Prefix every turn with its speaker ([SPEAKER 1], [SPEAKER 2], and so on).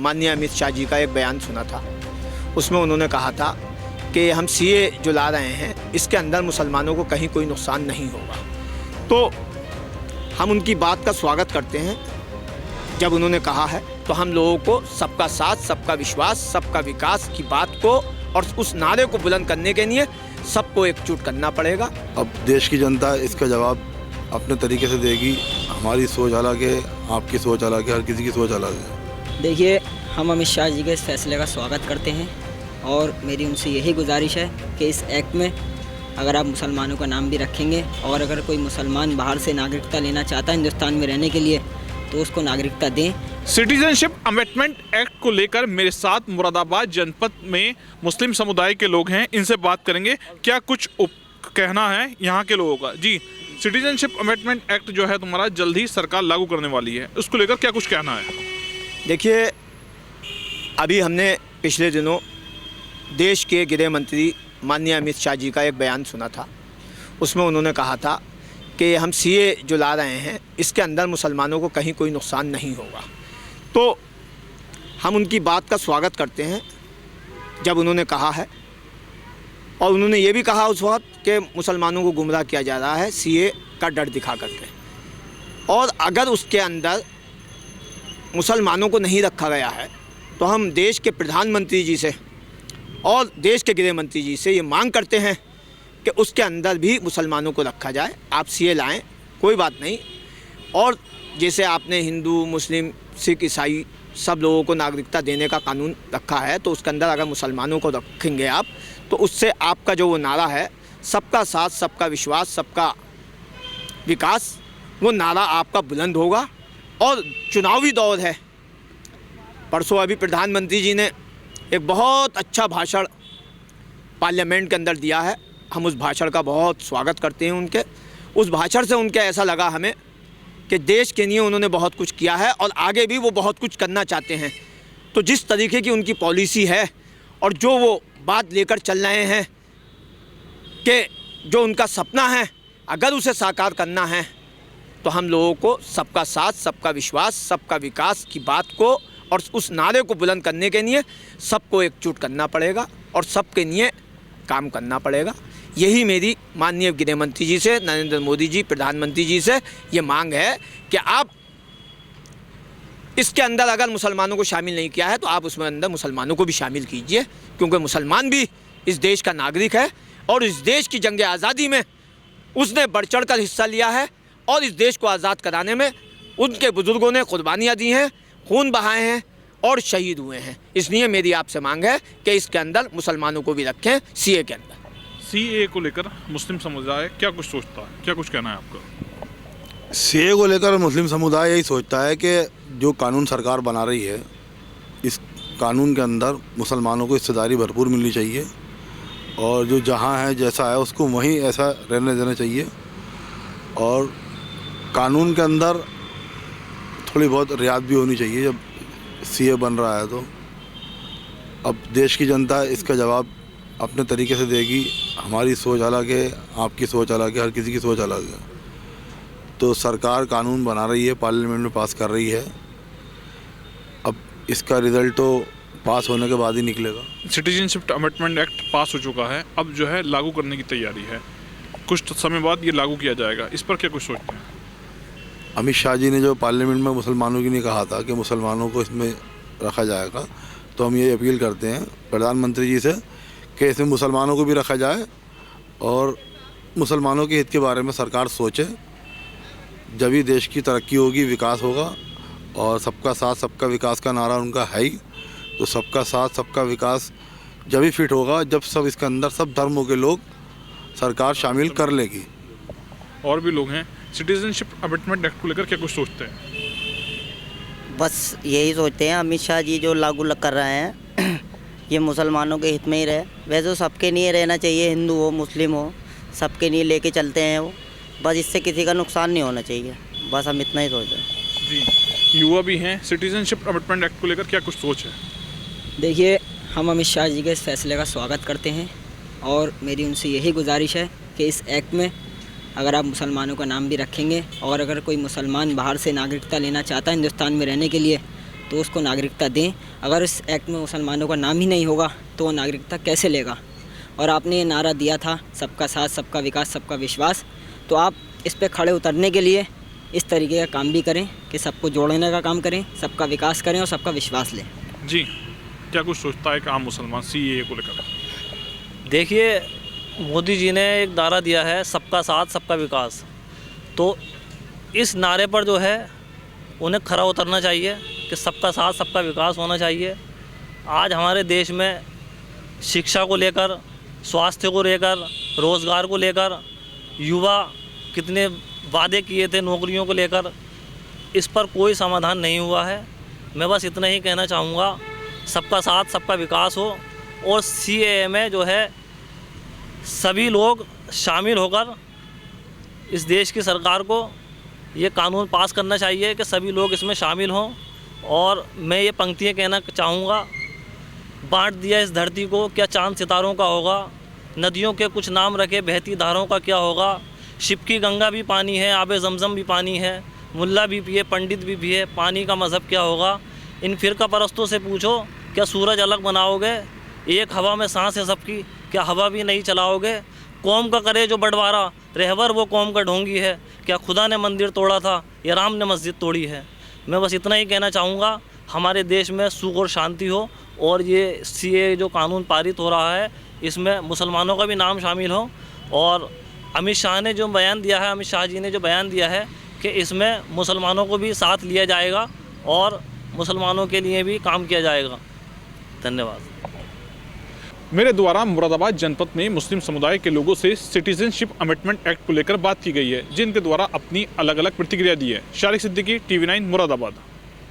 [SPEAKER 1] माननीय अमित शाह जी का एक बयान सुना था। उसमें उन्होंने कहा था कि हम सीए जो ला रहे हैं इसके अंदर मुसलमानों को कहीं कोई नुकसान नहीं होगा। तो हम उनकी बात का स्वागत करते हैं। जब उन्होंने कहा है तो हम लोगों को सबका साथ, सबका विश्वास, सबका विकास की बात को और उस नारे को बुलंद करने के लिए सबको एकजुट करना पड़ेगा।
[SPEAKER 2] अब देश की जनता इसका जवाब अपने तरीके से देगी। हमारी सोच अलग है, आपकी सोच अलग है, हर किसी की सोच अलग है।
[SPEAKER 3] देखिए, हम अमित शाह जी के इस फैसले का स्वागत करते हैं और मेरी उनसे यही गुजारिश है कि इस एक्ट में अगर आप मुसलमानों का नाम भी रखेंगे और अगर कोई मुसलमान बाहर से नागरिकता लेना चाहता है हिंदुस्तान में रहने के लिए तो उसको नागरिकता दें।
[SPEAKER 4] सिटीजनशिप अमेंडमेंट एक्ट को लेकर मेरे साथ मुरादाबाद जनपद में मुस्लिम समुदाय के लोग हैं। इनसे बात करेंगे क्या कुछ कहना है यहाँ के लोगों का। जी, सिटीजनशिप अमेंडमेंट एक्ट जो है तुम्हारा जल्द ही सरकार लागू करने वाली है, उसको लेकर क्या कुछ कहना है?
[SPEAKER 1] देखिए, अभी हमने पिछले दिनों देश के गृह मंत्री माननीय अमित शाह जी का एक बयान सुना था। उसमें उन्होंने कहा था कि हम सीए जो ला रहे हैं इसके अंदर मुसलमानों को कहीं कोई नुकसान नहीं होगा। तो हम उनकी बात का स्वागत करते हैं जब उन्होंने कहा है, और उन्होंने ये भी कहा उस वक्त कि मुसलमानों को गुमराह किया जा रहा है सीए का डर दिखा करके, और अगर उसके अंदर मुसलमानों को नहीं रखा गया है तो हम देश के प्रधानमंत्री जी से और देश के गृह मंत्री जी से ये मांग करते हैं कि उसके अंदर भी मुसलमानों को रखा जाए। आप सीए लाएं, कोई बात नहीं। और जैसे आपने हिंदू, मुस्लिम, सिख, ईसाई सब लोगों को नागरिकता देने का कानून रखा है, तो उसके अंदर अगर मुसलमानों को रखेंगे आप, तो उससे आपका जो वो नारा है सबका साथ, सबका विश्वास, सबका विकास, वो नारा आपका बुलंद होगा। और चुनावी दौर है, परसों अभी प्रधानमंत्री जी ने एक बहुत अच्छा भाषण पार्लियामेंट के अंदर दिया है। हम उस भाषण का बहुत स्वागत करते हैं उनके। उस भाषण से उनके ऐसा लगा हमें कि देश के लिए उन्होंने बहुत कुछ किया है और आगे भी वो बहुत कुछ करना चाहते हैं। तो जिस तरीके की उनकी पॉलिसी है और जो वो बात लेकर चल रहे हैं कि जो उनका सपना है अगर उसे साकार करना है तो हम लोगों को सबका साथ, सबका विश्वास, सबका विकास की बात को और उस नारे को बुलंद करने के लिए सबको एकजुट करना पड़ेगा और सबके लिए काम करना पड़ेगा। यही मेरी माननीय गृह मंत्री जी से, नरेंद्र मोदी जी, प्रधानमंत्री जी से ये मांग है कि आप इसके अंदर अगर मुसलमानों को शामिल नहीं किया है तो आप उसमें अंदर मुसलमानों को भी शामिल कीजिए, क्योंकि मुसलमान भी इस देश का नागरिक है और इस देश की जंग आज़ादी में उसने बढ़ चढ़ कर हिस्सा लिया है और इस देश को आज़ाद कराने में उनके बुज़ुर्गों ने कुर्बानियाँ दी हैं, खून बहाए हैं और शहीद हुए हैं। इसलिए मेरी आपसे मांग है कि इसके अंदर मुसलमानों को भी रखें सीए के अंदर।
[SPEAKER 4] सीए को लेकर मुस्लिम समुदाय क्या कुछ सोचता है, क्या कुछ कहना है आपका?
[SPEAKER 2] सीए को लेकर मुस्लिम समुदाय यही सोचता है कि जो कानून सरकार बना रही है इस कानून के अंदर मुसलमानों को हिस्सेदारी भरपूर मिलनी चाहिए और जो जहाँ है जैसा है उसको वहीं ऐसा रहने देना चाहिए। और कानून के अंदर थोड़ी बहुत रियायत भी होनी चाहिए जब सीए बन रहा है। तो अब देश की जनता इसका जवाब अपने तरीके से देगी। हमारी सोच अलग है, आपकी सोच अलग है, हर किसी की सोच अलग है। तो सरकार कानून बना रही है, पार्लियामेंट में पास कर रही है। अब इसका रिज़ल्ट तो पास होने के बाद ही निकलेगा।
[SPEAKER 4] सिटीजनशिप अमेंडमेंट एक्ट पास हो चुका है, अब जो है लागू करने की तैयारी है। कुछ समय बाद ये लागू किया जाएगा, इस पर क्या कुछ सोचते हैं?
[SPEAKER 2] अमित शाह जी ने जो पार्लियामेंट में मुसलमानों की नहीं कहा था कि मुसलमानों को इसमें रखा जाएगा, तो हम ये अपील करते हैं प्रधानमंत्री जी से कि इसमें मुसलमानों को भी रखा जाए और मुसलमानों के हित के बारे में सरकार सोचे। जब ही देश की तरक्की होगी, विकास होगा। और सबका साथ, सबका विकास का नारा उनका है ही। तो सबका साथ, सबका विकास जब ही फिट होगा जब सब इसके अंदर सब धर्मों के लोग सरकार शामिल कर लेगी।
[SPEAKER 4] और भी लोग हैं, सिटीजनशिप अमेंडमेंट एक्ट को लेकर क्या कुछ सोचते हैं?
[SPEAKER 5] बस यही सोचते हैं अमित शाह जी जो लागू कर रहे हैं ये मुसलमानों के हित में ही रहे। वैसे तो सबके लिए रहना चाहिए, हिंदू हो, मुस्लिम हो, सबके लिए लेके चलते हैं वो। बस इससे किसी का नुकसान नहीं होना चाहिए, बस हम इतना ही सोच रहे हैं।
[SPEAKER 4] जी, युवा भी हैं, सिटीजनशिप अमेंडमेंट एक्ट को लेकर क्या कुछ सोच है?
[SPEAKER 3] देखिए, हम अमित शाह जी के इस फैसले का स्वागत करते हैं और मेरी उनसे यही गुजारिश है कि इस एक्ट में अगर आप मुसलमानों का नाम भी रखेंगे और अगर कोई मुसलमान बाहर से नागरिकता लेना चाहता है हिंदुस्तान में रहने के लिए तो उसको नागरिकता दें। अगर इस एक्ट में मुसलमानों का नाम ही नहीं होगा तो वो नागरिकता कैसे लेगा। और आपने ये नारा दिया था सबका साथ, सबका विकास, सबका विश्वास, तो आप इस पे खड़े उतरने के लिए इस तरीके का काम भी करें कि सबको जोड़ने का काम करें, सबका विकास करें और सबका विश्वास लें।
[SPEAKER 4] जी, क्या कुछ सोचता है कि आम मुसलमान सीएए को लेकर?
[SPEAKER 6] देखिए, मोदी जी ने एक नारा दिया है सबका साथ सबका विकास, तो इस नारे पर जो है उन्हें खरा उतरना चाहिए कि सबका साथ सबका विकास होना चाहिए। आज हमारे देश में शिक्षा को लेकर, स्वास्थ्य को लेकर, रोज़गार को लेकर युवा कितने वादे किए थे नौकरियों को लेकर, इस पर कोई समाधान नहीं हुआ है। मैं बस इतना ही कहना चाहूँगा, सबका साथ सबका विकास हो और सीएए में जो है सभी लोग शामिल होकर इस देश की सरकार को ये कानून पास करना चाहिए कि सभी लोग इसमें शामिल हों। और मैं ये पंक्तियाँ कहना चाहूँगा, बांट दिया इस धरती को, क्या चांद सितारों का होगा, नदियों के कुछ नाम रखे बहती धारों का क्या होगा, शिव की गंगा भी पानी है, आबे ज़मज़म भी पानी है, मुल्ला भी पिए पंडित भी पिए, पानी का मज़हब क्या होगा। इन फ़िरका परस्तों से पूछो, क्या सूरज अलग बनाओगे, एक हवा में सांस है सबकी, क्या हवा भी नहीं चलाओगे। कौम का करे जो बंटवारा, रहबर वो कौम का ढोंगी है, क्या खुदा ने मंदिर तोड़ा था या राम ने मस्जिद तोड़ी है। मैं बस इतना ही कहना चाहूँगा, हमारे देश में सुख और शांति हो और ये सीएए जो कानून पारित हो रहा है इसमें मुसलमानों का भी नाम शामिल हो। और अमित शाह ने जो बयान दिया है, अमित शाह जी ने जो बयान दिया है कि इसमें मुसलमानों को भी साथ लिया जाएगा और मुसलमानों के लिए भी काम किया जाएगा। धन्यवाद।
[SPEAKER 4] मेरे द्वारा मुरादाबाद जनपद में मुस्लिम समुदाय के लोगों से सिटीजनशिप अमेंडमेंट एक्ट को लेकर बात की गई है, जिनके द्वारा अपनी अलग अलग प्रतिक्रिया दी है। शारिक सिद्दीकी, TV9 मुरादाबाद।